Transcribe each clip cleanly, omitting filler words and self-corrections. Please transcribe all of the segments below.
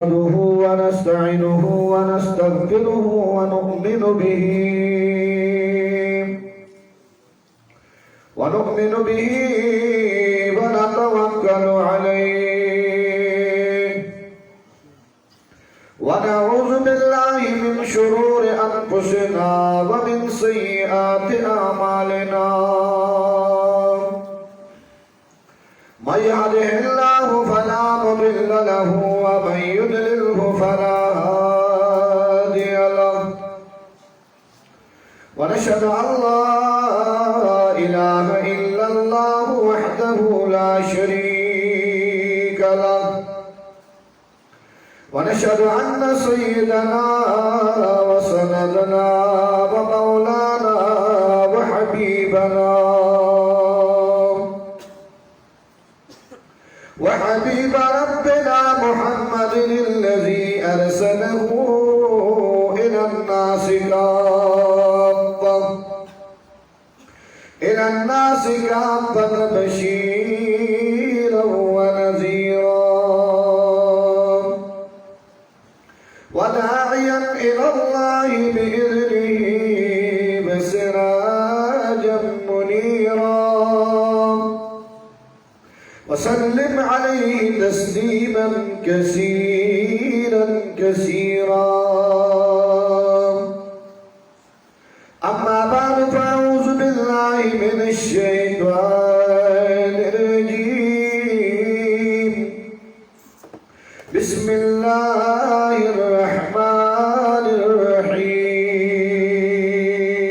نحمده ونستعينه ونستغفره ونؤمن به ونتوكل عليه ونعوذ بالله من شرور أنفسنا ومن سيئات أعمالنا من يهده الله فلا مضل له ومن يضلله فلا هادي له ونشهد أن لا إله إلا الله وحده لا شريك له ونشهد أن سيدنا وسندنا ومولانا وحبيب ربنا محمد الذي أرسله إلى الناس كافة بشيرا ونذيرا وداعيا إلى الله بإذنه وسراجا منيرا وسلم عليه تسليما كثيرا أما بعد فأعوذ بالله من الشيطان الرجيم بسم الله الرحمن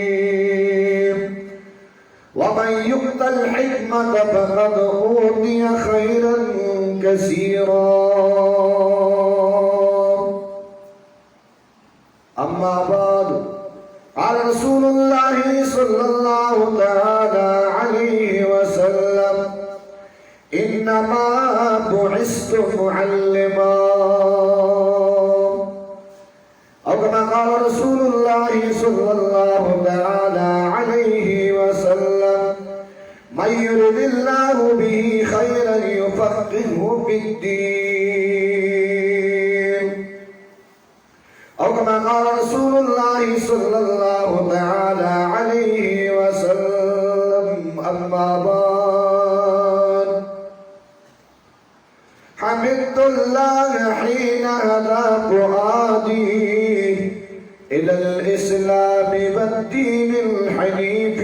الرحيم ومن يؤت الحكمة فقد أوتي خيرا كثيرا أما بعد قال رسول الله صلى الله تعالى عليه وسلم إنما بعثت معلما أو كما قال رسول الله صلى الله تعالى عليه وسلم من يرد الله به خيرا يفقهه في الدين أو كما قال رسول الله صلى الله تعالى عليه وسلم أما بعد حمدت الله حين هدى فؤادي إلى الإسلام والدين الحنيف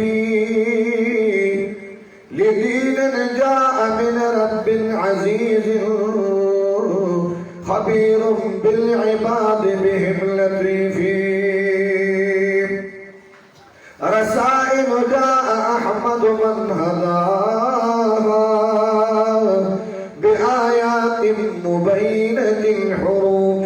لدين جاء من رب عزيز خبير بالعباد بهم لطيف رسائل جاء أحمد من هداها بآيات مبينة الحروف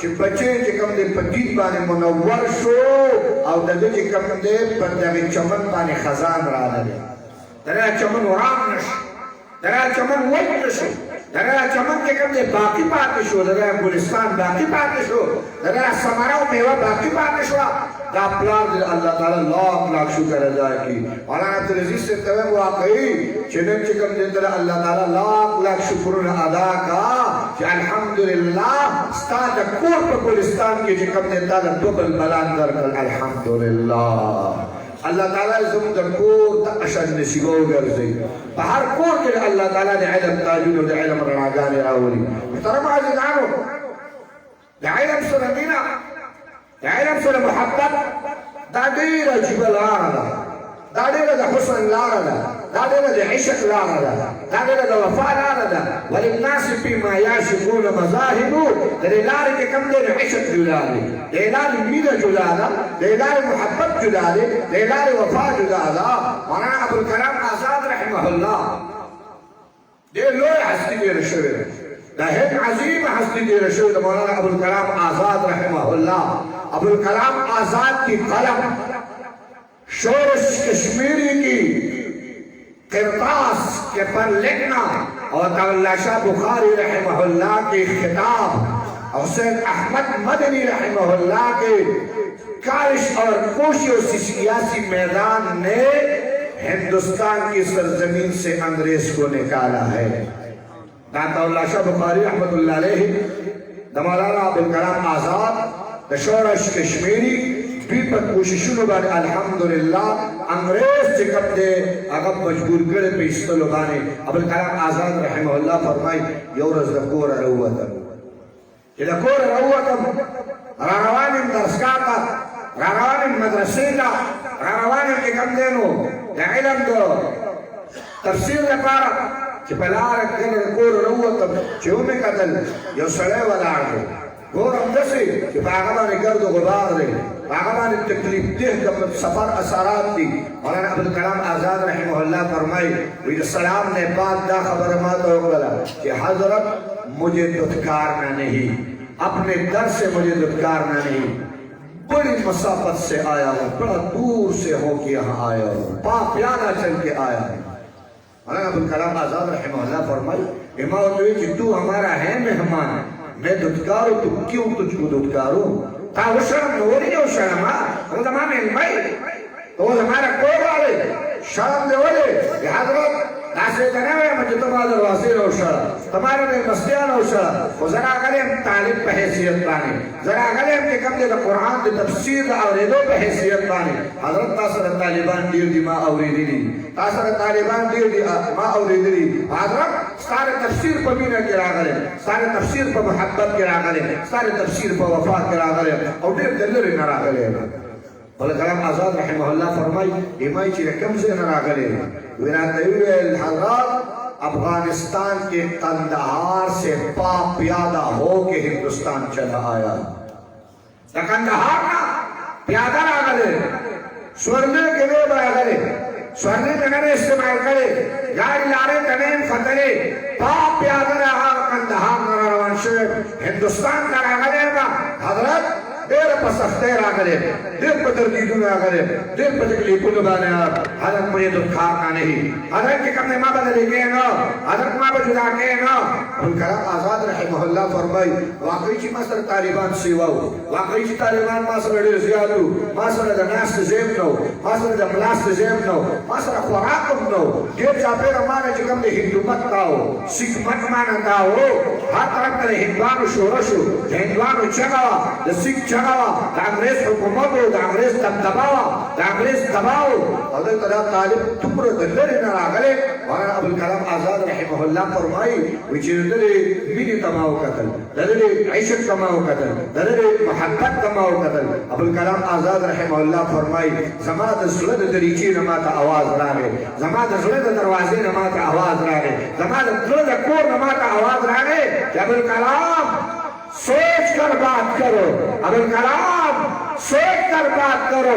چې بچي چې کوم دې په دین باندې منور شو او د دې چې کوم دې په دغه چمن باندې خزان راغلی دغه چمن وران نشي دغه چمن وچ نشي دغه چمن کې کوم دې باقي پاتې شو دغه ګلستان باقي پاتې شو دغه ثمره او میوه باقي پاتې شو دا پلان دې الله تعالی لاکھ شکر ادا کی مولانا عبدالعزیز سے ته واقعي چې نن چې کوم دې الله تعالی لاکھ شکرونه ادا کا چې الحمدلله ستاسو د کور په ګلستان کې چې کوم دې تعالی دوبل بلان درکړل الحمدلله الله تعالی زموږ د کور د اشد نصیبو ګرځي په هر کور کې الله تعالی د علم تاجونه او د علم رڼاګانې راولي محترم عزیزانو د علم سره مینا د علم سره محبت دا ډېره عجیبه لاره ده دا ډېره د حسن لاره ده دا ډېره د عشق لاره ده دا ډېره د وفا لاره ده وللناس فيما يعشقون مذاهب د دې لارې کې کوم دی عشق جدا دی د دې لارې مینه جدا ده د دې لارې محبت جدا دی د دې لارې وفا جدا ده مولانا ابوالکلام آزاد رحمه الله ډېر لوی هستي تېره شوې ده دا هیڅ عظیم هستی تېره شوې ده مولانا ابوالکلام آزاد رحمه الله ابوالکلام آزاد کی قلم شورش کشمیری کی قرطاس کے پر لکھنا اور طلّہ شاہ بخاری رحمہ اللہ کی خطاب حسین احمد مدنی رحمہ اللہ کے کارش اور کوشش اور سیاسی میدان نے ہندوستان کی سرزمین سے انگریز کو نکالا ہے طلّہ شاہ بخاری رحمۃ اللہ علیہ مولانا ابوالکلام آزاد شورش کشمیری دوی په کوششونو باندې الحمدلله انګریز چې کوم دی هغه مجبور کړی په ایستلو باندې ابوالکلام آزاد رحمه الله فرمایي یو ورځ د کوره راووتم چې د کوره راووتم راروان یم درسګاه ته راروان یم مدرسې ته راروان یم چې کوم دی نو د علم د تفسیر لپاره چې په لاره کې د کوره راووتم چې ومې کتل یو سړی ولاړ دی ګورم داسې چې په هغه باندې ګرد و غبار دی په هغه باندې تکلیف ده د سفر اثرات دي مولانا ابوالکلام آزاد رحمه الله فرمایي وی د سلام نے بعد دا خبر ماته وکړه چې حضرت مجھے دھتکارنا نہیں اپنے در سے مجھے دھتکارنا نہیں بڑی مسافت سے آیا ہوں بڑا دور سے ہو کے یہاں آیا ہوں پاک پیادہ چل کے آیا ہوں مولانا ابوالکلام آزاد رحمه الله فرمایي امام دوی چې تو ہمارا ہے مہمان میں دھتکاروں تو کیوں تجھ کو دھتکاروں تا وہ شرم نوری جو شرم وہ تمام علمائی تو وہ ہمارا کوئی والے شرم دے والے یہ حضرت ناسے جنوے مجھے تمہارا واسیر ہو شرم تمہارا میں مستیان ہو شرم وہ ذرا اگلے ہم طالب پہ حیثیت پانے ذرا اگلے ہم کے کم دے قرآن دے تفسیر اور ریدو پہ حیثیت پانے حضرت تاثر طالبان دیر دی ما اوریدی دی تاثر طالبان دیر دی ما اوریدی دی حضرت سارے تفسیر پر مینا کے راغلے سارے تفسیر پر محبت کے راغلے سارے تفسیر پر وفات کے راغلے اور دیر دلری نہ راغلے ابوالکلام آزاد رحمه الله فرمائی امائی چی رکم سے نہ راغلے وراتیوی الحضرات افغانستان کے قندہار سے پا پیادہ ہو کے ہندوستان چلا آیا دا قندہار نا پیادہ راغلے سورنے کے لئے راغلے سورنے تنرے استعمال کرے گاڑی لارے تنین فترے پا پیادہ رہا قندہار نہ روان شوئے ہندوستان کا راغلے با حضرت دیر پا سختے راغلے دیر پا تردیدون راغلے دیر پا تکلیفون بانے حضرت مجھے دکھارنا نہیں حضرت کی کم نے ماں بدلے گئے نا حضرت ماں بجدا گئے نا ابوالکلام آزاد رحمه الله فرمائی واقعی چی ما سر طالبان سیواو واقعی چی طالبان ما سر دیر زیادو ما سر دا ناس زیب نو ما سر دا ملاس زیب نو ما سر خوراکم نو دیر چاپیر مانا چی کم دے ہندومت تاو سکمت مانا تاو ہر طرف تا ہندوانو شورشو ہندوانو چگوا دا سکھ چگوا دا انگریز حکومت دا انگریز دبدباوا دا انگریز دباو حضرت دا طالب تمر دلری نراغلے مولانا ابوالکلام آزاد رحمه الله فرمائی وچی دلری مینی تماو قتل دلری عشق تماو قتل دلری محبت تماو قتل ابوالکلام آزاد رحمه الله فرمائی زمان زلد دریچی نماتا آواز راگے زمان زلد دروازی نماتا آواز راگے زمان زلد کور نماتا آواز راگے کہ ابوالکلام سوچ کر بات کرو ابوالکلام سوچ کر بات کرو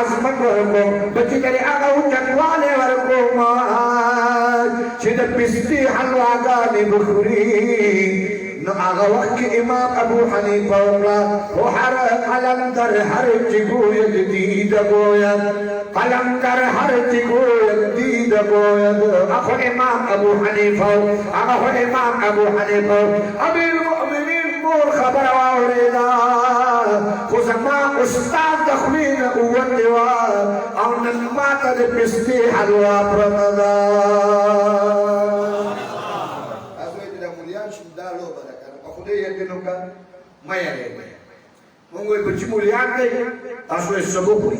عظمت ورکو بچی تری آغا اچتوانے ورکو چی دا پستی حلواگانی بخوری نو آغا وقت امام ابو حنیفہ وقلا وہ قلم در ہر چگوید دید گوید قلم در ہر چگوید دید گوید اخو امام ابو حنیفہ آغا خو امام ابو حنیفہ امیر المؤمنین مور خبر واوریدا خو زما استاد دخوین قوت دیوا او نماتا دی پستی حلوا پرمدا خدای یقینو کا میں رہے مونږ بچی مولیان دی تاسو سبو خوري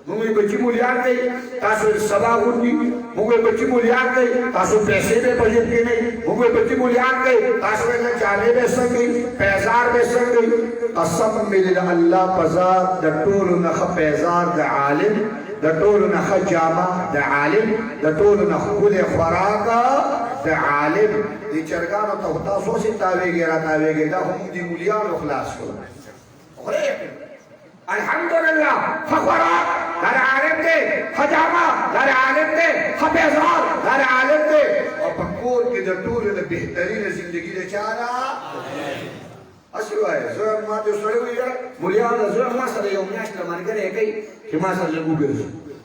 مونږ بچی مولیان دی تاسو سبا خوري مونږ بچی مولیان دی تاسو پیسې به بجټ کې نه مونږ بچی مولیان دی تاسو نه چاله به سګي پیسار به سګي قسم بالله الله پزار د ټولو نه پیسار د عالم د ټولو نه جامه د عالم د ټولو نه خپل خوراک د عالم دي چرګانو ته تاسو سي تاويږي را تاويږي دا هم دي مليان خلاص کړو الحمدلله خوراک د عالم دي حجامه د عالم دي خبيزار د عالم دي او په کور کې د ټولو د بهترین ژوندۍ د چاره اسوای زه ما ته سره ویل مليان زه ما سره یو میاشت مرګره کوي چې ما سره لګوګل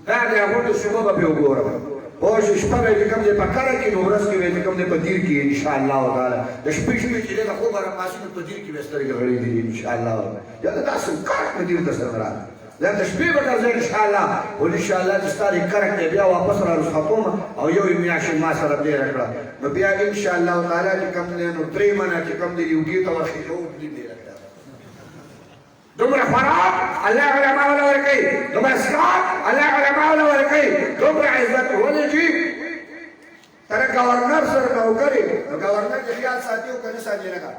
دا د هغه د شوبه په وګورم او شپه به کوم دې په کار کې نو ورځ کې به کوم دې په دیر کې ان شاء الله تعالی د شپې چې له خو بار پاسې په دیر کې وسترګې غړي دي ان شاء الله یا دا تاسو کار په دیر ته سره راځي دا د شپې به راځي ان شاء الله او ان شاء الله چې ستاري کارکته بیا واپس راځم او یو میاشت ما سره دې راکړه نو بیا ان شاء الله تعالی چې کوم دې نو درې منه چې کوم دې یو کې توخې نو دې راکړه دومره خوراک الله علماء ولا ورکی دومره اسلام الله علماء ولا ورکی دومره عزت ولجی تر گورنر سره نوکری گورنر کې خیال ساتيو کنه ساتي لگا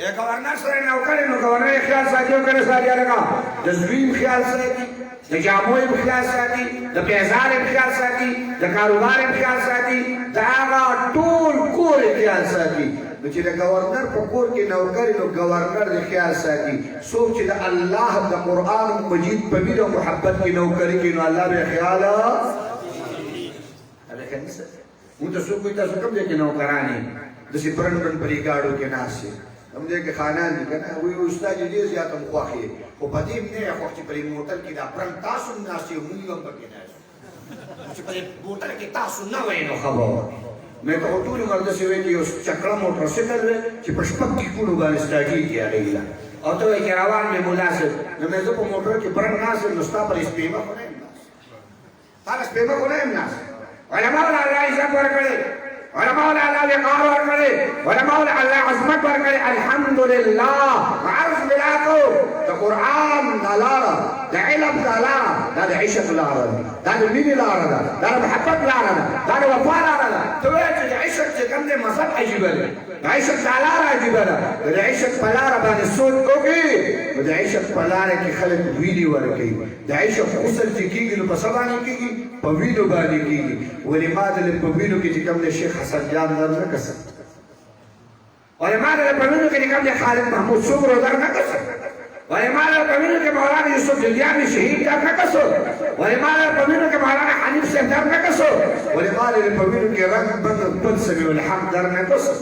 اے گورنر سره نوکری نو گورنر خیال ساتيو کنه ساتي لگا د زویم خیال ساتي د جاموی خیال ساتي د پیزار خیال ساتي د کاروبار خیال ساتي د هغه ټول کور خیال ساتي چې د گورنر په کور کې نوکری نو گورنر د خیال ساتي څوک چې د الله د قران مجید په مینه او محبت کې نوکری کوي نو الله به خیال کنيسه مونږ څوک ته څوک دې کې نوکرانی د سي پرنټن پریګاړو کې ناشې هم دې کې خانان دي کنه وی استاد دې زیات مخاخي او په دې نه خو چې پرې موټر کې دا پرنټ تاسو ناشې مونږ هم پکې ناشې چې پرې موټر کې تاسو نه وای نو خبر مې ته ټول مرده شوی چې یو چکړه موټر سایکل وې چې په شپږ کې کولو باندې سټاټي کیږي او ته یې روان مې مناسب نو مې زه په موټر کې پرنټ ناشې نو ستا پر سپېما خو نه تاسو سپېما خو نه علماء الله عزت ورکړي علماء الله وقار ورکړي علماء الله عظمت ورکړي الحمدلله عرض ملاکو د قران دلاره د علم دلاره د عشق لاره د مینې لاره د محبت لاره د وفا لاره ته چې عشق چې کوم دې مذهب عجیب دی عشق دلاره عجیب ده د عشق په لاره باندې سود کوي د عشق په لاره کې خلک ویډیو ورکړي د عشق اصل چې کیږي نو په سبا نه کیږي په ویډیو باندې کیږي ولما د په ویډیو کې چې کوم د شیخ حسن جان نه کسب ولما د په ویډیو کې کوم د خالد محمود صبر در نه کسب ولما د په ویډیو کې مولانا یوسف جلیانی شهید در نه کسب ولما د په ویډیو کې مولانا حنیف صاحب در نه کسب ولما د په ویډیو کې رنگ بند پنځمي الحمد در نه کسب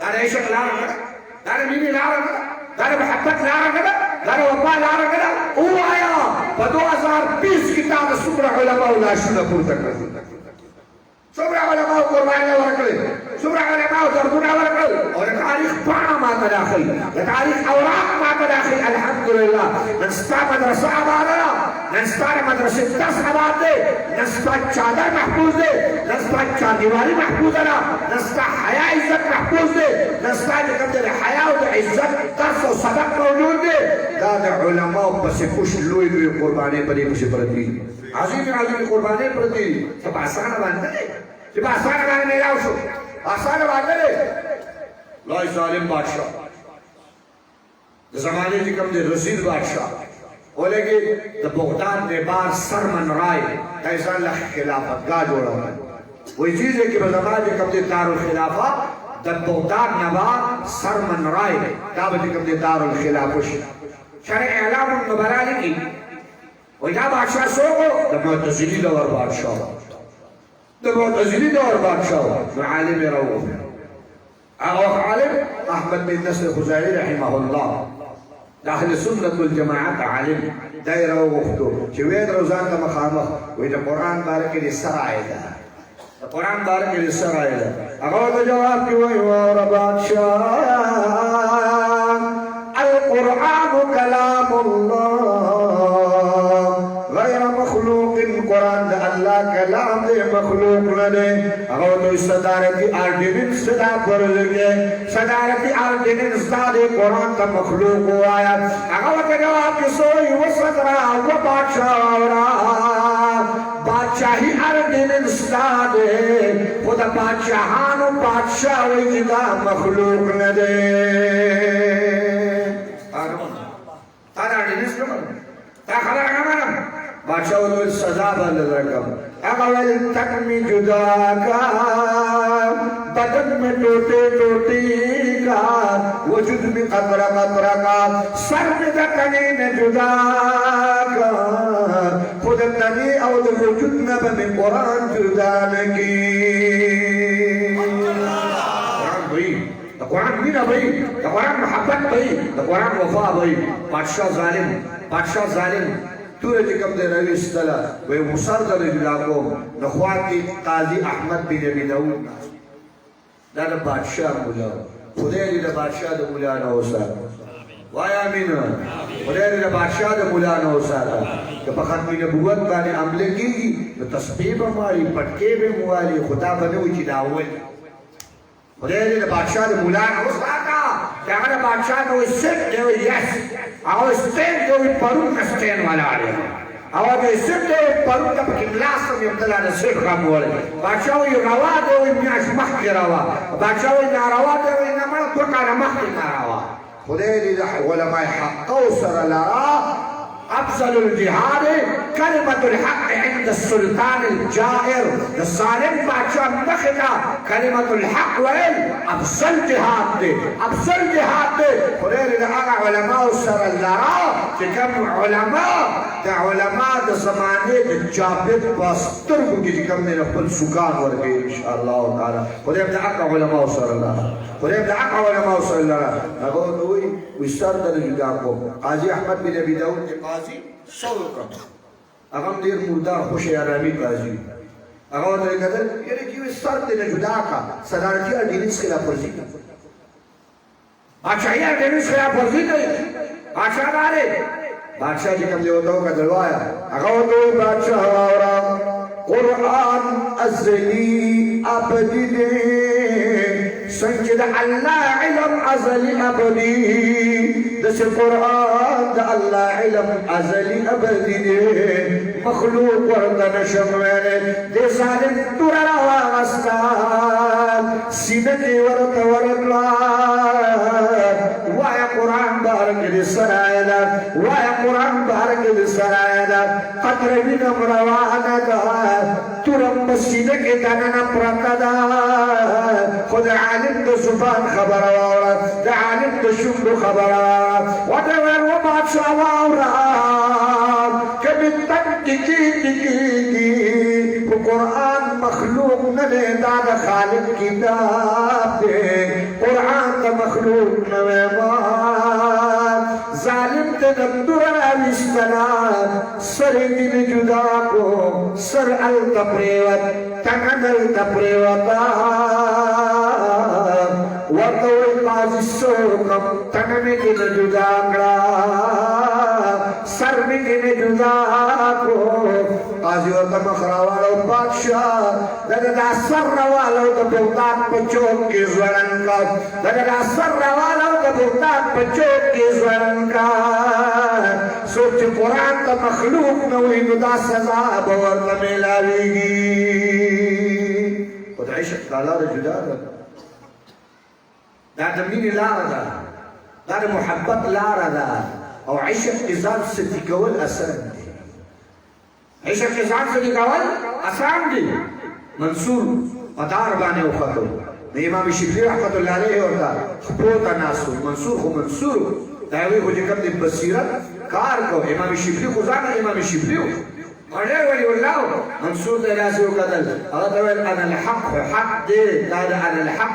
دا عشق لاره دا مینې لاره دا محبت لاره دا وفا لاره او آیا په 2020 کې تاسو څومره علماء لاشونه پورته کړل څومره علماء قرباني ورکړل څومره علماء دردونه ورکړل او د تاریخ پاڼه ما داخل د تاریخ اوراق ما داخل الحمدلله نن ستا مدرسه آباد ده نن ستا مدرسه درس آباد ده نن ستا چادر محفوظ ده نن ستا چاردیواری محفوظ ده نن ستا حیا عزت محفوظ ده نن ستا د حیا او د عزت درس او سبق موجود ده دا د علماء پسې خوش لوی قرباني پرې پسې پرتی عظیم قرباني پرتی څه آسان باندې چې په آسان باندې نه راوښو آسان باندې لوی ظالم بادشاہ د زمانه کې کوم دی رشید بادشاہ ولګي د بغداد د بار سرمن رای کایسان له خلافت گاه جوړول وې چیزه کې په زمانه کې کوم دی دارالخلافه د بغداد نواب سرمن رای دا به کوم دی دارالخلافه شرع اعلام النبلاء کې وإذا بادشاہ سوکو دا معتزلی دور بادشاہ دا معتزلی دور بادشاہ عالم روح اغوخ عالم احمد بن نصر خزاعی رحمه الله دا اهل سنت والجماعت عالم دایر روحتو چوید روزان دا مخامخ وإذا قرآن بارک لی سرائے دا قرآن بارک لی سرائے دا اغوخ دا جواب کی ویوار بادشاہ القرآن کلام اللہ غیر مخلوق قرآن دا اللہ کلام دے مخلوق ندے اگر تو صدارتی آرڈیننس دا پرزگے صدارتی آرڈیننس دا دے قرآن تا مخلوق ہو آیا اگر تو جواب کسوئی و صدرہ و بادشاہ آورا بادشاہی آرڈیننس دا دے خدا بادشاہان و بادشاہ وی دا مخلوق ندے تارا آرڈیننس نمر تا خبر نمرم بادشاہ تو سزا بند رکھم اول تک میں جدا کا بدن میں ٹوٹے ٹوٹی کا وجود میں قطرہ قطرہ کا سر میں دکنی میں جدا کا خود نبی او وجود میں بمی قرآن جدا نکی قرآن بھئی قرآن مینا بھئی قرآن محبت بھئی قرآن وفا بھئی بادشاہ ظالم تورے جکم دے روی استلا وی مصر در اجلاکو نخواتی قاضی احمد بن ابی داود دا بادشاہ مولا خدای دا بادشاہ دا مولا نوسا وایا امین خدای دا بادشاہ دا مولا نوسا کہ پخت میں نبوت بانے عملے کی تسبیح بماری پٹکے بے موالی خدا بنوی چی داول خدای دا بادشاہ دا مولا نوسا کا کہ اگر بادشاہ دا سٹ دے وی یس اور سٹین دے وی پرون کا سٹین والا آرے اور دے سٹ دے وی پرون کا پکی ملاس میں ابتلا دا سیخ خام والے بادشاہ وی روا دے وی میاش مخ کی روا بادشاہ وی ناروا دے وی نمال توکا نمخ کی ناروا خدای دا علماء حق قوصر لرا افضل الجهاد كلمة الحق عند السلطان الجائر الظالم بادشاہ مخدا كلمة الحق وين افضل جهاد دے افضل جهاد دے خدای دا علماء سر اللرا كم علماء دا علماء دا زمانے دا جابت باسترگو کی کم نے نقبل سکان ورگئی انشاءاللہ تعالی خدای دا علماء سر اللرا خدای دا علماء سر اللرا اگر دوئی ویسار دا جدا کو قاضی احمد بن ابی داود کے قاضی صور کا اگر دیر مردار خوش آرامی قاضی اگر دا قدر یعنی کہ ویسار دا جدا کا صدارتی آرڈیننس خلاف ورزی کا بادشاہی آرڈیننس خلاف ورزی کا بادشاہ دارے بادشاہ جی کم دیوتاو کا دلوایا اگر دوئی بادشاہ آورا قرآن ازلی ابدی دے سنجد اللہ علم ازلی ابدی دس قرآن دا اللہ علم ازلی ابدی دے مخلوق وردن شموینے دے ظالم تورا واغستان سینتی ورد وردلا وایا قرآن بارک دی سرائدہ وایا قرآن بارک دی سرائدہ قطر بینم روانا دا تورم مسجد کے دننا پرکدا خود عالم دا زبان خبر آورا دا عالم دا شکر خبر آورا ودور و بادشاہ آورا کبھی تک کی قرآن مخلوق نلے دا خالق کتاب دے قرآن دا مخلوق نوے مات ظالم تے دندور آویستنا سر دل جدا کو سر التپریوت تنن التپریوتا وردوی قاضی سوکم تنن دل جدا کرا سر میں دل جدا کو قاضی ورطا مخراوالو بادشاہ دا سر روالو دا بغداد پچوک کی زورن کا دا سر روالو دا بغداد پچوک کی زورن کا سوچ قرآن تا مخلوق نوی دا سزا بورد ملاوی گی خود عشق دالا دا جدا دا دمین لارا دا محبت لارا دا او عشق ازاد صدیقول اثر دی عشق ازاد صدیقول اثر دی منصور مدار بانے اخطو امام شکری رحمت اللہ علیہ ہوتا خبوتا ناسو منصور خو منصور داوی خو جکم دی بصیرت کار کو امام شبلی خو ځان امام شبلی وړه ولی والله منصور دې راسي وکړل هغه ته ویل انا الحق حق دې دا انا الحق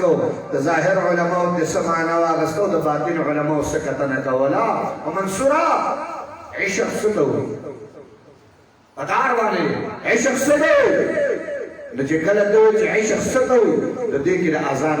کو د ظاهر علماء د سمعنا واغستو د باطن علماء سکتنه کولا ومنصورا عشق ستو ادار باندې عشق ستو نو چې کله دوی چې عشق ستو د دې کې د اذان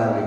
راغی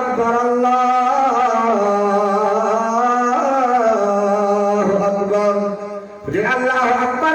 اکبر الله اکبر دې الله اکبر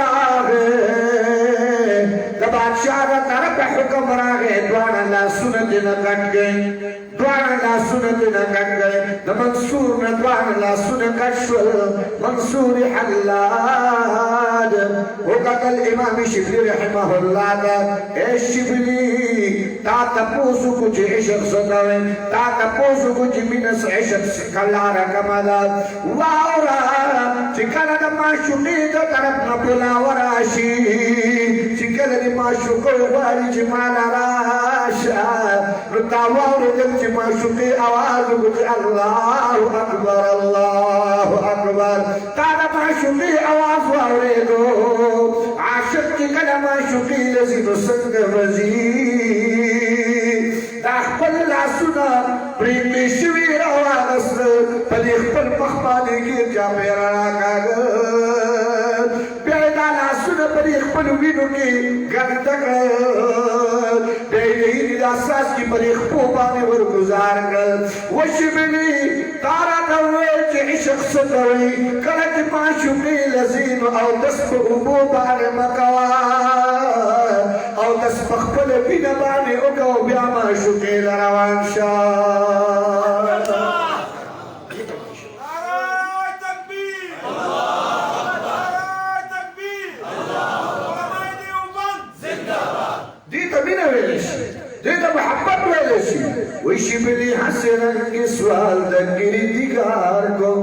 راغی د بادشاہ د طرف حکم راغی دوانه لاسونه دې نه کټ گئے دوانه لاسونه دې نه کټ گئے د منصور نه دوانه لاسونه کټ شول منصور حلاد وقتل امام شبلی رحمه الله دا اے شبلی تا تپوسو کچھ عشق ستوئے تا تپوسو کچھ منس عشق سکلا رکمدا واورا چکل دا معشوقی دا طرف نبلا وراشی چکل دا معشوقی واری چی مالا راشا رتا واورا دل چی معشوقی آواز کچھ اللہ اکبر اللہ اکبر تا دا معشوقی آواز وارے دو عاشق کی کلمہ شقی لذیب سنگ وزیر دا خپل لاسونا پریمی شوی روانست پلی خپل مخبانی کی جا پیرانا کاغ بیدا لاسونا پلی خپل وینو کی گردک بیدہی دا ساس کی پلی خپوبانی ورگزار کر وشبلی تارا دوے چی عشق ستوی کلت معشوقی لذین او دست ابو بار مکوا او دست بخبل بین بانی اکو بیا معشوقی لروان شاہ دیتا بینا ویلشی دیتا محبت ویلشی وشبلی حسرن کی سوال دنگری دیگار کو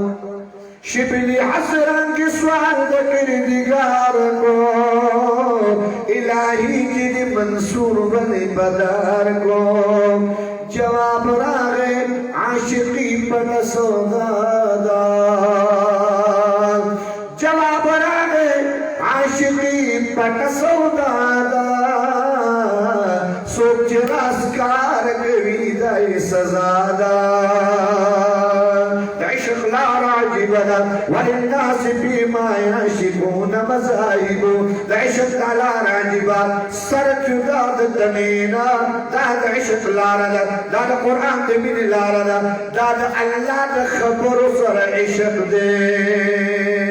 شبلی حسرن کی سوال دنگری دیگار کو الہی کی دی منصور بنی بدار کو جواب راغے عاشقی پن سودادا جواب راغے عاشقی پن سودادا سوچ راسکار کوي دای سزا دا عشق لا راجب دا وللناس فيما يعشقون مذاهب عشق لا راجب سر جدا د دمینا دا عشق لا ردا دا قرآن د من لا ردا دا الله د خبر سر عشق دے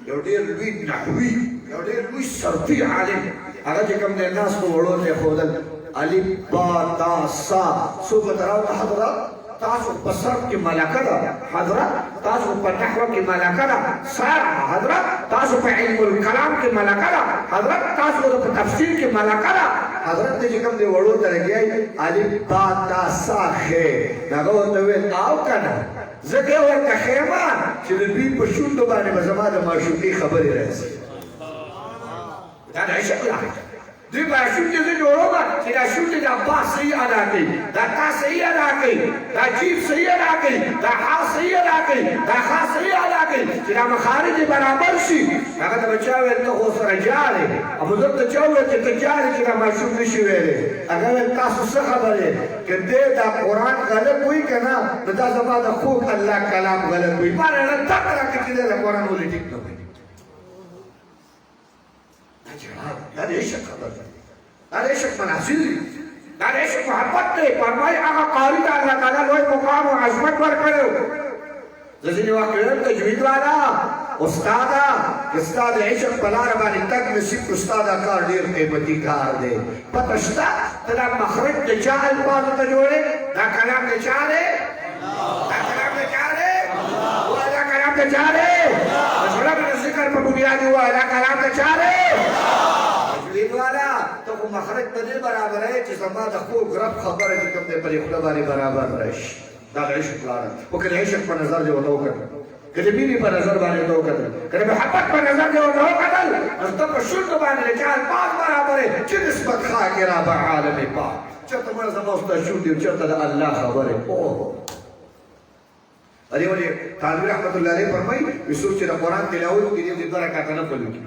یو ډیر لوی نحوی یو ډیر لوی صرفي عالم هغه چې کوم د ناس په وړو ته خودل الف با تا سا سو بدراو حضرات تاسو په صرف کې ملکه ده حضرات تاسو په نحو کې ملکه ده حضرات تاسو په علم الکلام کې ملکه ده حضرات تاسو په تفسیر کې ملکه ده حضرت چې کوم د وړو ته لګي الف با تا سا خه داغه ته ویل او کنه زکه ورته خیمه چې د دوی په شونډو باندې به زما د معشوقې خبرې راځي دا د عشق لاره دوی به شونډې زه جوړوم چې دا شونډې دا با صحیح ادا کوي دا تا صحیح ادا کوي دا جیب صحیح ادا کوي دا ها صحیح ادا کوي دا خا صحیح ادا کوي چې دا مخارج برابر شي هغه ته به چا ویل ته خو سره جارې ابوذر ته چا ویل چې ته جارې چې دا معشوق نشي ویلی هغه ویل تاسو څه خبرې که دی دا قرآن غلط وي که نه نو دا زما د خوږ الله کلام غلط وي ما رانه تک راکړه چې دی د قرآن ولې ټیک نه وي دا د عشق خبر ده دا د عشق منازل دي دا د عشق محبت دی فرمایي هغه قاري ته الله تعالی لوی مقام او عظمت ورکړی زه ځینې وخت ویل تجوید والا استاده که ستا د عشق په لاره باندې تګ نصیب کړو ستا دا کار ډېر قیمتي کار دی پته شته ته دا مخرج د چا الفاظو ته جوړې دا کلام د چا دی دا کلام د چا دی وایه دا کلام د چا دی زړه د ذکر په بنیاد وایه دا کلام د چا دی تجوید والا ته خو مخرج په دې برابر یې چې زما د خوږ رب خبره چې کوم دی پرې خوله باندې برابر راشي دا د عشق لاره وکړه عشق په نظر دې ورته وکړه کله مینې په نظر باندې ته وکتل کله محبت په نظر دې ورته وکتل نو ته په شونډو باندې د چا الفاظ برابرې چې نسبت خاکې را به عالم پاک چېرته مړه زما ستا شونډې او چېرته د الله خبرې دې ولې تانوي رحمت الله علیه فرمایي وایي څوک چې د قرآن تلاوت وکړي دې 2 رکعته نفل وکړي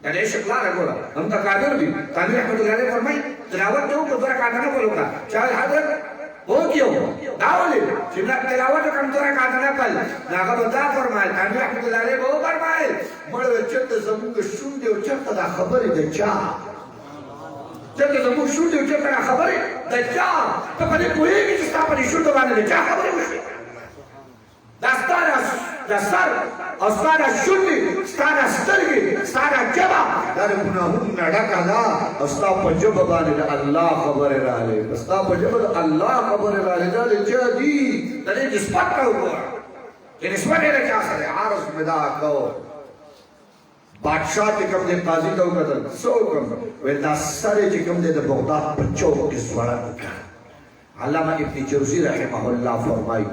دا ډېر ښه لاره ګوره هم ته قادر دي تانوي رحمت الله علیه فرمایي تلاوت دې وکړو 2 رکعته نفل وکړه چا حضرت وکیو دا ولې چې تلاوت کوم 2 رکعته نفل دا هغه به دا فرمایي تانوي رحمت الله علیه به وفرمایل مړه چېرته زموږ شونډې او چېرته دا خبرې د چا چېرته زموږ شونډې او چېرته دا خبرې د چا ته په دې پوهېږې چې ستا په دې شونډو باندې د چا خبرې وشوې دا ستا د سر او ستا د شونډې ستا د سترګې ستا د ژبه دا د ګناهونو نه ډکه ده او ستا په ژبه باندې د الله خبرې راغلې ستا په ژبه د الله خبرې راغلې دا د چا دي د دې نسبت ته وګوره چې نسبت یې د چا سره عرض مې دا کوو بادشاہ چې کوم دی قاضي ته وکتل څه وکړم ویل دا سر یې چې کوم دی د بغداد په چوک کې ځوړند کړ علامه ابن جوزي رحمه الله فرمایي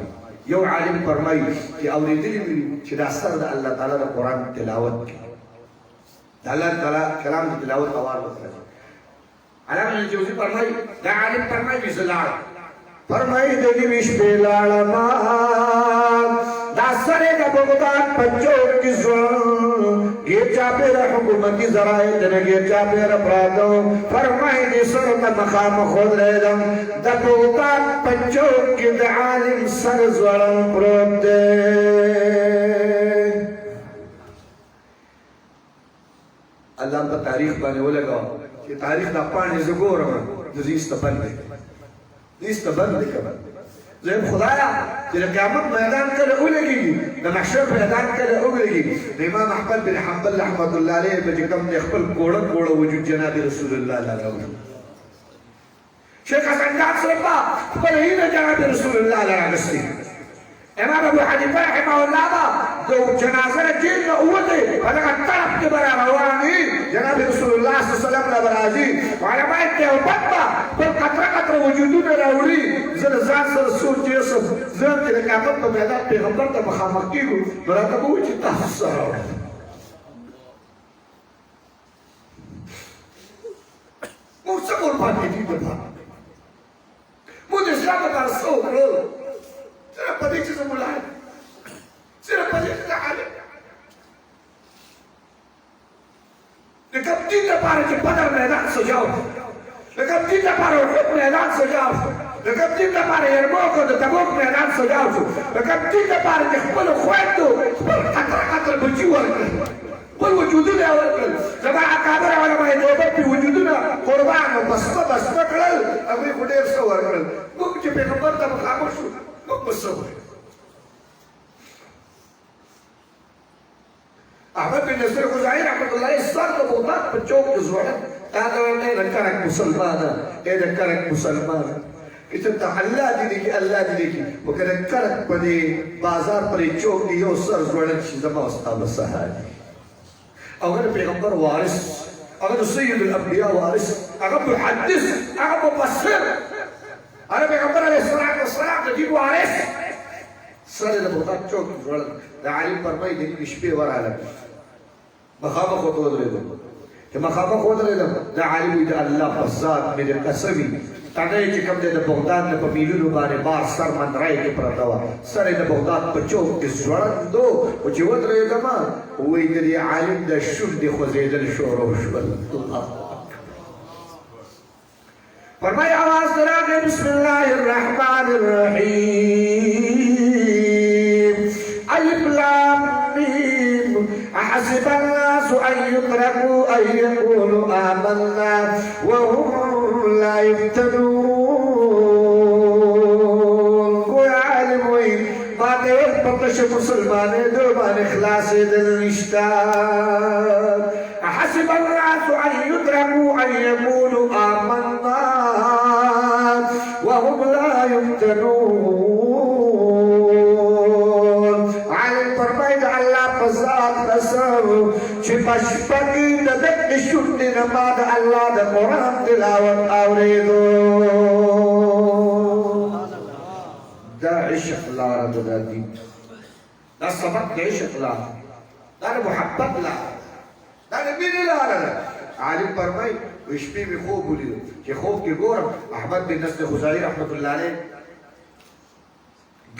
یو عالم فرمایي چې اورېدلي مې چې دا سر د الله تعالی د قرآن تلاوت کوي د الله تعالی کلام د تلاوت اواز وکړي علامه ابن جوزي فرمایي دا عالم فرمایي چې زه لاړم فرمایي د دې شپې لاړم دا سر د بغداد په چوک کې ځوړند گیچا پیر حکومتی ذرائع دنے گیچا پیر پراتو فرمائی دی سر تا مقام خود ریدم دا بغداد پچوک کی دا عالم سر زورم پروت دے اللہ پا تاریخ بانے ہو لگا کہ تاریخ دا پانے زگو رہا نزیست بند دے نیست بند دے کبھر زیم خدایا چې قیامت میدان کله ولګي د محشر میدان کله ولګي د امام احمد بن حنبل رحمت الله علیه په کوم خپل کوړه وجود جناب رسول الله راغلی شیخ حسن جان صاحب خپل هیله جناب رسول الله راغلی امام ابو حنیفه رحمه الله دو جنازه جیل نه وته هغه طرف کې برا رواني جناب رسول الله صلی الله علیه وسلم راځي علماء ته وبطه پر قطره وجودونه راوړي زه ځان سره سوچ یوسف زه چې قیامت په میدان پیغمبر ته مخامخ کیږو راته وایي چې تاسو سره موږ څه قرباني دي په موږ اسلام ته رسول صرف بديك اسمه العالم صرف بديك العالم لكم دين بارك بدر ميدان سجاو لكم دين بارك أحد ميدان سجاو لكم دين بارك يرموك وتبوك ميدان سجاو لكم دين بارك يخبلوا اخوانته قطر بجوا والوجودنا يا ولد جماعة كابر علماء يدوبر بوجودنا قربان وبسطة كلل أبي خدير صور كلل ممكن بيخبر تبقى خاموشو مصور احمد بن نصر خزاعي رحمه الله عليه صار بغداد په چوک کې ځوړند هغه نه رکرک مسلمانه رکرک مسلمانه چې ته الله دې کې الله دې کې وکړه کرک په دې بازار پرې چوک دی یو سر ځوړند شي زما استاد صحابي هغه پیغمبر وارث هغه سید الانبیاء وارث هغه محدث هغه مفسر هغه پیغمبر علیه الصلاة والسلام د دې وارث سره د بغداد چوک ځوړند د عالم فرمایي د شپې وراله مخامخ ودرېدم چې مخامخ ودرېدم د عالم د الله په ذات مې د قسمي تاګه چې کوم د بغداد په میلونو باندې بار سر مندرای کې پرتا و سره د بغداد په چوک کې ځوړندو او چې ودرېدم وې د عالم د شونډې خوځېدل شروع شول فرمای آواز دراغه بسم الله الرحمن الرحیم الف لام میم احسب الناس ان يتركوا ان يقولوا آمنا وهم لا يفتنون کوئی عالم ہوئی ماتے پتش مسلمانے دو بان اخلاص دل نشتا احسب الناس ان يتركوا ان يقولوا آمنا وهم لا يفتنون عالم فرمائد اللہ پزاد نصر چھ پشپکی ندک شد نماد اللہ دا قرآن تلاوت آوریدو دا عشق لارد دا دین دا سبق دے شکلا دا محبت لا دا مینې لاره عالم فرمای شپې مې خوب ولیدو چې خوب کې ګورم احمد بن نصر خزاعي رحمت الله علیه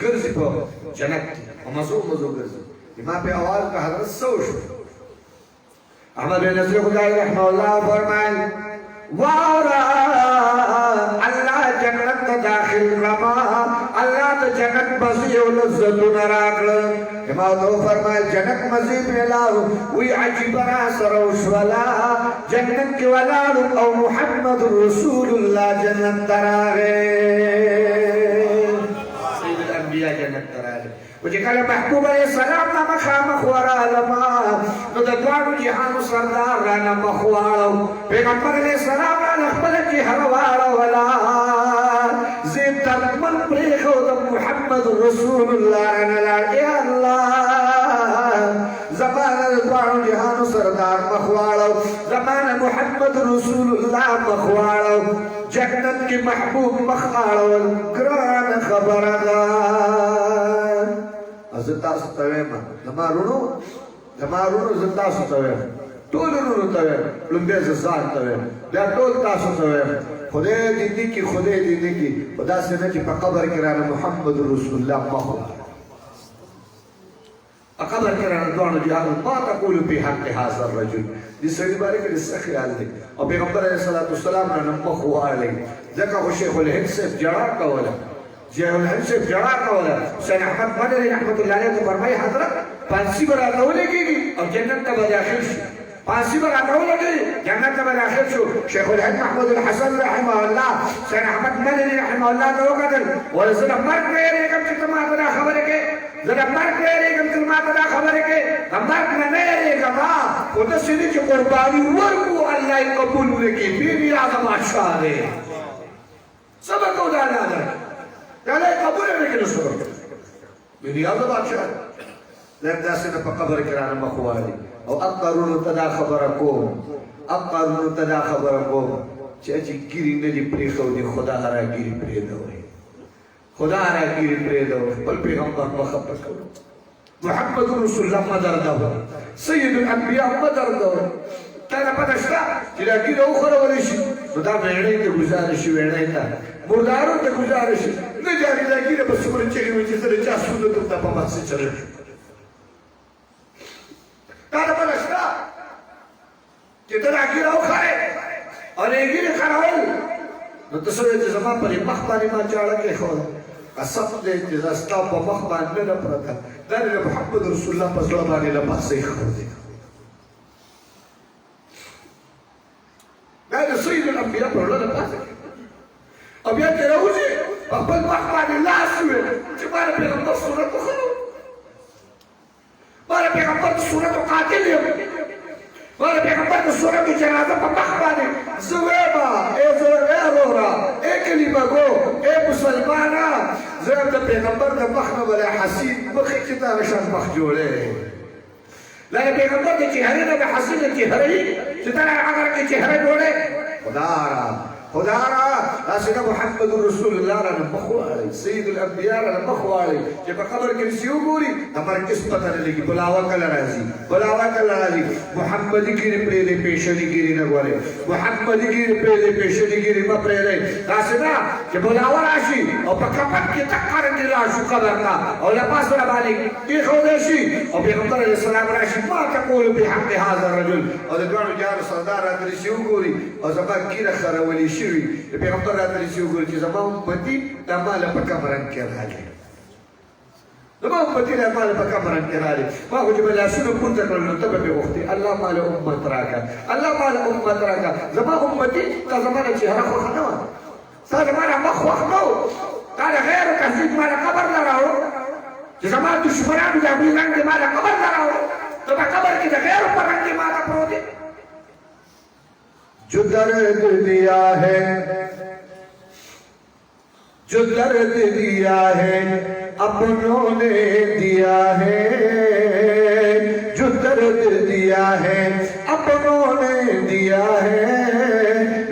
ګرځي په جنت کې او مزو ګرځي ما په اول کا حضرت سو شو احمد بن نصر خزاعي رحمه الله فرمایي وارا اللہ جنت داخل رما اللہ تو جنت مزی و لذت نراکل امام دو فرمائے جنت مزی ملاو وی عجیب را سروش ولا جنت کی ولالو او محمد رسول اللہ جنت تراغے سید الانبیاء جنت تراغے وجه کله محبوب علیہ السلام نا مخامخ ورالما نو د دوانو جهانو سردار رانا مخوالو پیغمبر علیہ السلام رانا خپل جهر واړو ولا زید ترمن پریخو د محمد رسول الله رانا لا یا الله زمان د دوانو جهانو سردار مخوالو زمان محمد رسول الله مخوالو جنت کی محبوب مخوالو گران خبردار زتا ستویم زمارونو زتا ستویم ټول ورونو تویم لومبه زان تویم دا ټول تاسو تویم خدای دې کی خدا سره چې په قبر کې راځي محمد رسول الله مخ قبر کې راځي دوه جهان ما تقول په حق هذا الرجل دې سړي باندې کې څه خیال دی او پیغمبر علیه الصلاه والسلام نه مخ وایي ځکه خو شیخ الهند سے جواب کوله شیخ الهند سے جواب کوله سید احمد مدنی رحمت الله علیه فرمایي حضرت پانسی برا کولې کېږي او جنت ته داخل شي پانسی برا کولې کېږي جنت ته داخل شو شیخ الهند محمود الحسن رحمه الله سید احمد مدنی رحمه الله ته وکړل ورسره مرګ یې کوم چې ما ته خبره کې زړه مرګ یې کوم چې ما ته خبره کې مرګ نه یې کما او د سړي چې قرباني ورکو الله یې قبول وکړي بي اعظم بادشاہ دی سبق ودانا ده یاله قبول وکړي سبق بي اعظم بادشاہ لم داسنه په قبر کې رانه مخوالي او اقرون تدا خبرکم چې ګيري نه دي پرې خو دي خدا هرا ګيري پرې دوی خدا هرا ګيري پرې دوی بل پیغمبر مخبر کړو محمد رسول الله مدر دا سید الانبیاء مدر دا تانا پدشتا چې دا ګيري اوخره ولې شي دا وړې ته گزارش وړې ته مردارو ته گزارش نه جاري دا ګيري په څومره چې سره چا سود ته په ماسه چره کله پدشتا چې دا ګيري اوخره اور ایګری خراول نو تاسو دې زما په مخ باندې ما چاړه کې خو قسم دې چې زستا په مخ باندې نه پرته دا محمد رسول الله په ځواب باندې لا پاسې خو دې دا سید الانبیاء په لاره پاسې او بیا ته راوځي په خپل مخ باندې لاس وې چې باندې پیغمبر صورت خو باندې پیغمبر صورت قاتل یو وانا پیغمبر کو سورہ کی جنازہ پر مخ بانے زویبا اے زویبا اے کلمہ گو اے مسلمانا زویب دا پیغمبر دا مخ نبالا حسین مخی کتا رشان مخ جولے لیکن پیغمبر دا چہرے دا حسین دا چہرے چتا اگر کی چہرے جولے خدا را راسنا محمد رسول الله رانا مخوالي سيد الانبياء رانا مخوالي چې په قبر کې سيو ګوري تمہر کس پتہ نه لګي بلاوا کله راځي محمد کی پرې دې پېښلي ګيري نه غواړي محمد کی پرې دې پېښلي ګيري ما پرې دې راسنا چې بلاوا راشي او په قبر کې تکر دې راشو قبر کا او لا پاس را باندې کې خو دې شي او پیغمبر علیه السلام راشي ما تقول بحق هذا الرجل او د دوه جار سردار راځي سيو ګوري او زما کیره خرولي شوی پیغمبر راځي چې وګوري چې زما امتی د مال په کمرن کې راځي زما امتی د مال په کمرن کې راځي ما خو چې بل اسونو پورته کړل نو ته به وختي الله مال امت راکا زما امتی ته زما چې هر خو نه و ساده ما مخ وخت نو دا غیر کثیف مال قبر لراو چې زما دشمنانو د ابي رنګ مال قبر لراو ته په قبر کې د غیر په رنګ مال پروت جو درد دیا ہے اپنوں نے دیا ہے جو درد دیا ہے اپنوں نے دیا ہے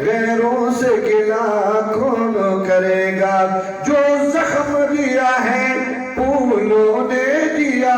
غیروں سے گلا کون کرے گا جو زخم دیا ہے پھولوں نے دیا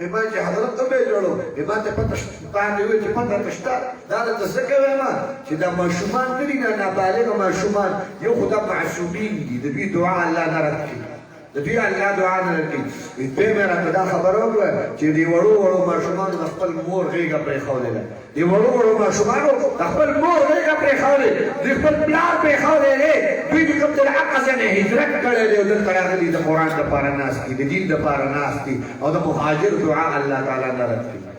Memang hadarat tu bejodoh, memang cepat pandai cepat terstart. Dah tersekat memang. Jika masyuman tu ni nak balik ke masyuman, yo khuda masyumin di, tapi doa Allah narakti. Tapi Allah doa narakti. Itu mereka dah khabar apa? Jadi waru masyuman dapat mur gaya perkhawle lah. Di waru masyuman dapat mur gaya perkhawle. Dapat belar perkhawle le. Bidi kau terang kasih ni hijrat kerja dia udah terang di Quran depan nas ki, di din depan nas ki. Atau muhajir doa Allah Taala narakti.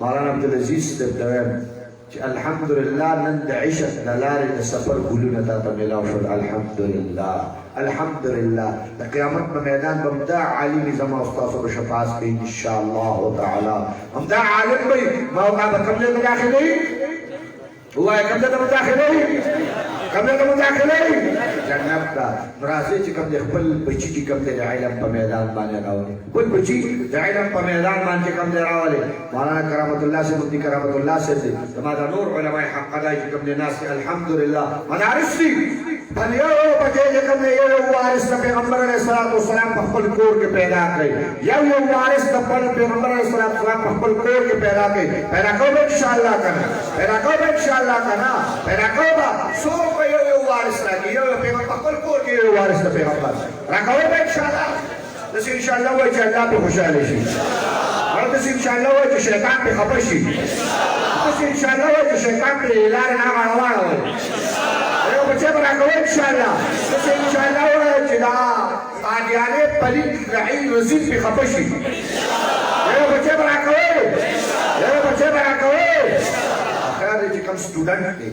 مولانا عبدالعزیز صاحب دویم چې الحمدلله نن د عشق د لارې د سفر ګلونه تاته میلاو شول. الحمدلله الحمدلله د قیامت په میدان به همدا عالم زما او ستاسو به شفاعت کوي انشاءالله تعالی. همدا عالم به موقع به کوم ځای ته داخلوي؟ ووایه کوم ځای ته به داخلوي؟ کوم ځای ته به داخلوي؟ جنت ته. نو راځئ چې کوم دی خپل بچي چې کوم دی د علم په میدان باندې راولي، خپل بچي د علم په میدان باندې کوم دی راولي. مولانا کرامت الله صاحب مفتي کرامت الله صاحب دی زما د نور علماء حق دی چې کوم دی ناس الحمدلله مدارس دي. بل یو پکې چې کوم دی یو وارث د پیغمبر علیه الصلاۃ والسلام په خپل کور کې پیدا کړی، یو وارث د خپل پیغمبر علیه الصلاۃ والسلام په خپل کور کې پیدا کړی. پیدا کوو ان شاء الله کنه، پیدا کوو ان شاء الله کنه، پیدا کوو سو یو وارث راځي، یو پیغمبر په خپل کور کې یو وارث د پیغمبر راکوو ان شاء الله. داسې ان شاء الله وایي چې الله پرې خوشحاله شي، او داسې ان شاء الله وایي چې شیطان پرې خفه شي، داسې ان شاء الله وایي چې شیطان پرې لارې نه واړوي. یو بچی به راکوو ان شاء الله. داسې ان شاء الله وایي چې دا قادیانې پلید لعین رزید پرې خفه شي. یو بچی به راکوو، یو بچی به راکوو. خیر دی چې کوم سټوډنټ دی،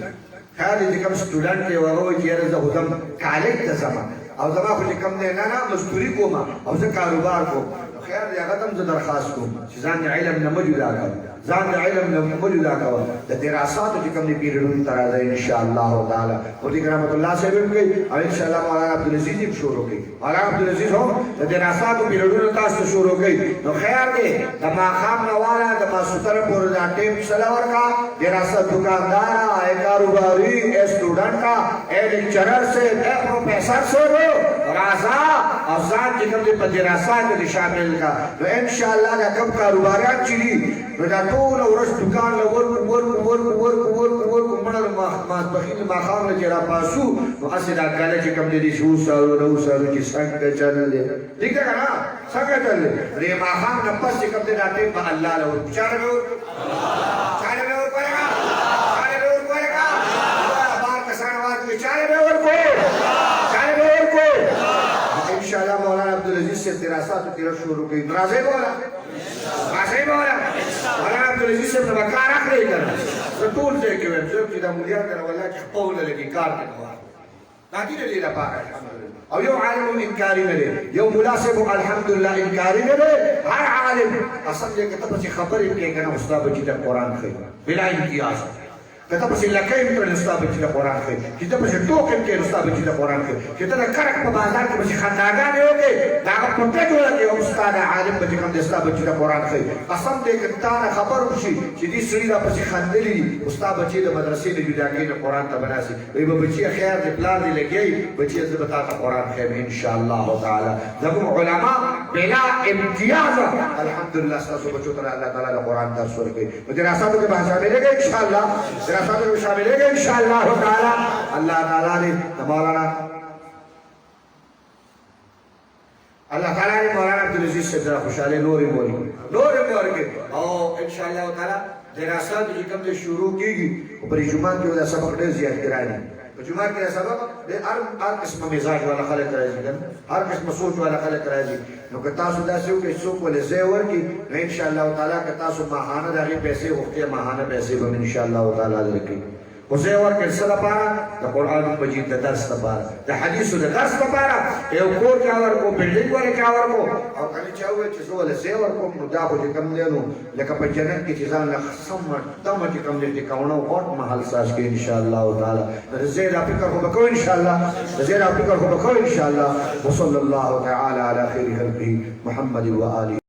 خیر دی چې کوم سټوډنټ دی هغه وایي چې یاره زه خو ځم کالج ته ځم او زما خو چې کوم دی نه مزدوري کوم او زه کاروبار کوم. خیر دی هغه ته هم زه درخواست کوم چې ځان د علم نه مه جدا کوه، ځان د علم نه مه جدا کوه. د دراساتو چې کوم دی پیریډونو ته راځئ انشاءالله تعالی. مفتي کرامت الله صاحب هم کوي او انشاءالله مولانا عبدالعزیز هم شروع کوي. مولانا عبدالعزیز هم د دراساتو پیریډونو تاسو ته شروع کوي. نو خیر دی د ماښام نه واله د ماسوتره پورې دا ټیم سله ورکړه. دراست دکاندارا، اے کاروباری، اے اسٹوڈنٹ کا، اے لیکچرر سے، اے پروفیسر سے ہو رازا اور ذات جکم دی پا دراسات دی شامل کا. نو انشاءاللہ دا کم کاروباریان چلی نو دا طول ورش دکان لورکو منر ماسبخین ماخام لجرا پاسو نو اسی دا گالا چکم دی شو سارو نو سارو چی سنگ چل لے دیکھ دا کنا سنگ چل لے ری ماخام نپس چکم دی دا ٹیم با اللہ لور چارے میں اور چارے میں اور پڑے گا، چارے میں اور پڑے گا. بار کسان آواز میں چارے میں اور کو، چارے میں اور کو. انشاءاللہ مولانا عبدالعزیز سے دراسات تیرا شروع کی. راضی بولا، راضی بولا. مولانا عبدالعزیز سے بکار رکھ رہی کرنا تو طول سے کہ ویم سب چیزا ملیار کرنا واللہ چی قول لگی کار کرنا ناکی نے لیلہ پاک الحمدللہ. او یو عالم انکاری نلے، یو مناسب الحمدللہ انکاری نلے. ہر عالم اصل لے کہ تب سے خبر کے کنا استاد بچی تک قرآن خیر بلا امتیاز کتا پسی لکیم کرن استاد بچی تک قرآن خیر، کتا پسی ٹوکن کے استاد بچی تک قرآن خیر، کتا دا کرک پا بازار کے پسی خانداغانے ہوگے داغا پنٹے جو لگے استاد عالم بچی کم دے استاد بچی تک قرآن خیر. قسم دے کہ تانا خبر ہوشی چی دی سری دا پسی خاندلی استاد بچی دا مدرسی دا جدا گئی دا قرآن تا بناسی وی با بچی خیر دے پلان دے لگئی بچی زبتا تا قرآن خیر انشاءاللہ تعالی. زبون علماء بلا امتیاز الحمدللہ ستاسو بچو تر اللہ تعالی قرآن در سور گئی. دراساتو کے بحثہ ملے گا انشاءاللہ، دراساتو کے شامل ہے گا انشاءاللہ تعالی. اللہ تعالی نے مولانا عبدالعزیز سے ذرا خوشحالے نوری موری کے او انشاءاللہ تعالی دراسات جو کم دے شروع کی گی اوپری جمعہ کی وجہ سبق دے زیاد کرانی. جمعہ کی سبق دے ہر قسم مزاج والا خلق رائزی کن، ہر قسم سوچ والا خلق رائزی. نو کہ تاسو دا سیو کہ سوک والے زیور کی انشاءاللہ تعالی کہ تاسو ماہانہ داغی پیسے وقتی ماہانہ پیسے بم انشاءاللہ تعالی لکی. وزیور کے صدا پارا دا قرآن مجید دا درس دا پارا دا حدیث دا درس دا پارا ایو کور چاور کو بلڈنگ والے چاور کو اور کلی چاوے چیزو والے زیور کو دا خو جکم دینو لکا پا جنت کی چیزان لخصم دم جکم دیتی کونو غوٹ محل ساز کے انشاءاللہ تعالی. زیدہ فکر ہو بکو انشاءاللہ، زیدہ فکر ہو بکو انشاءاللہ. وصل اللہ تعالی علی خیر خلقی محمد و آلی.